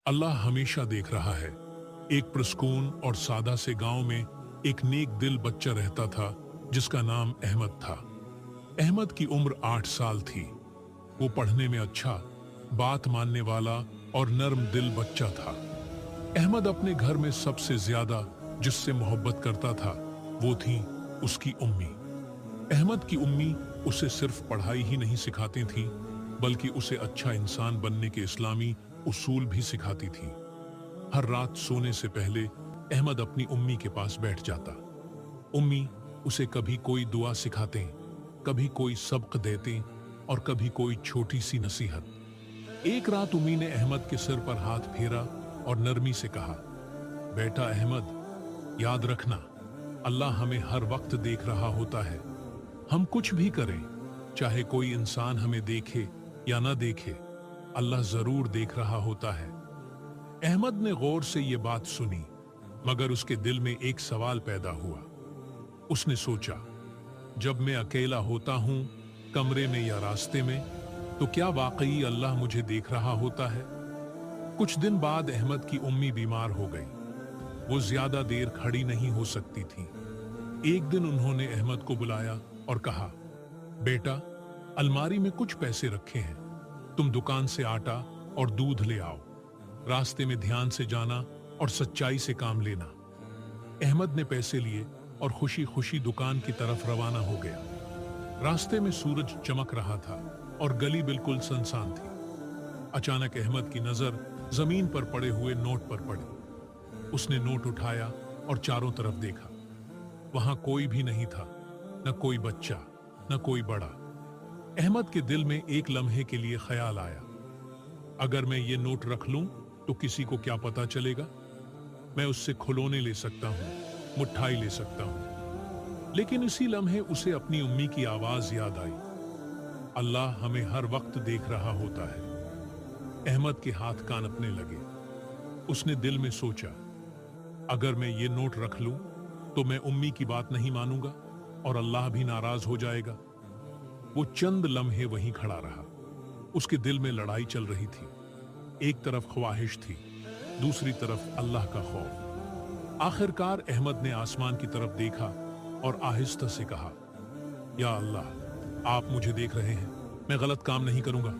अल्लाह हमेशा देख रहा है। एक प्रसकून और सादा से गांव में एक नेक दिल बच्चा रहता था जिसका नाम अहमद था। अहमद की उम्र 8 साल थी। वो पढ़ने में अच्छा, बात मानने वाला और नर्म दिल बच्चा था। अहमद अपने घर में सबसे ज्यादा जिससे मोहब्बत करता था वो थी उसकी उम्मी। अहमद की उम्मी उसे सिर्फ पढ़ाई ही नहीं सिखाती थी बल्कि उसे अच्छा इंसान बनने के इस्लामी उसूल भी सिखाती थी। हर रात सोने से पहले अहमद अपनी उम्मी के पास बैठ जाता। उम्मी उसे कभी कोई दुआ सिखाते, कभी कोई सबक देते और कभी कोई छोटी सी नसीहत। एक रात उम्मी ने अहमद के सिर पर हाथ फेरा और नरमी से कहा, बेटा अहमद, याद रखना, अल्लाह हमें हर वक्त देख रहा होता है। हम कुछ भी करें, चाहे कोई इंसान हमें देखे या ना देखे, अल्लाह जरूर देख रहा होता है। अहमद ने गौर से ये बात सुनी, मगर उसके दिल में एक सवाल पैदा हुआ। उसने सोचा, जब मैं अकेला होता हूं, कमरे में या रास्ते में, तो क्या वाकई अल्लाह मुझे देख रहा होता है? कुछ दिन बाद अहमद की उम्मी बीमार हो गई। वो ज्यादा देर खड़ी नहीं हो सकती थी। एक दिन उन्होंने अहमद को बुलाया और कहा, बेटा, अलमारी में कुछ पैसे रखे हैं, तुम दुकान से आटा और दूध ले आओ। रास्ते में ध्यान से जाना और सच्चाई से काम लेना। अहमद ने पैसे लिए और खुशी खुशी दुकान की तरफ रवाना हो गया। रास्ते में सूरज चमक रहा था और गली बिल्कुल सुनसान थी। अचानक अहमद की नजर जमीन पर पड़े हुए नोट पर पड़ी। उसने नोट उठाया और चारों तरफ देखा। वहां कोई भी नहीं था, न कोई बच्चा, न कोई बड़ा। अहमद के दिल में एक लम्हे के लिए ख्याल आया, अगर मैं ये नोट रख लूं तो किसी को क्या पता चलेगा? मैं उससे खिलौने ले सकता हूं, मिठाई ले सकता हूं। लेकिन इसी लम्हे उसे अपनी उम्मी की आवाज याद आई, अल्लाह हमें हर वक्त देख रहा होता है। अहमद के हाथ कांपने लगे। उसने दिल में सोचा, अगर मैं ये नोट रख लूं तो मैं उम्मी की बात नहीं मानूंगा और अल्लाह भी नाराज हो जाएगा। वो चंद लम्हे वहीं खड़ा रहा। उसके दिल में लड़ाई चल रही थी। एक तरफ ख्वाहिश थी, दूसरी तरफ अल्लाह का खौफ। आखिरकार अहमद ने आसमान की तरफ देखा और आहिस्ता से कहा, या अल्लाह, आप मुझे देख रहे हैं, मैं गलत काम नहीं करूंगा।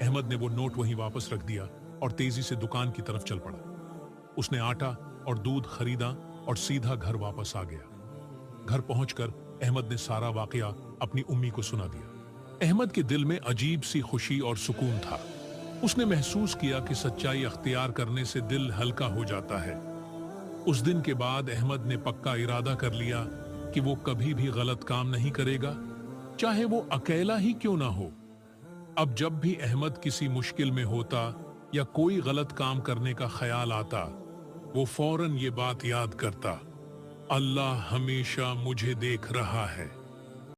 अहमद ने वो नोट वहीं वापस रख दिया और तेजी से दुकान की तरफ चल पड़ा। उसने आटा और दूध खरीदा और सीधा घर वापस आ गया। घर पहुंचकर अहमद ने सारा वाकया अपनी उम्मी को सुना दिया। अहमद के दिल में अजीब सी खुशी और सुकून था। उसने महसूस किया कि सच्चाई अख्तियार करने से दिल हल्का हो जाता है। उस दिन के बाद अहमद ने पक्का इरादा कर लिया कि वो कभी भी गलत काम नहीं करेगा, चाहे वो अकेला ही क्यों ना हो। अब जब भी अहमद किसी मुश्किल में होता या कोई गलत काम करने का ख्याल आता, वो फौरन ये बात याद करता, अल्लाह हमेशा मुझे देख रहा है।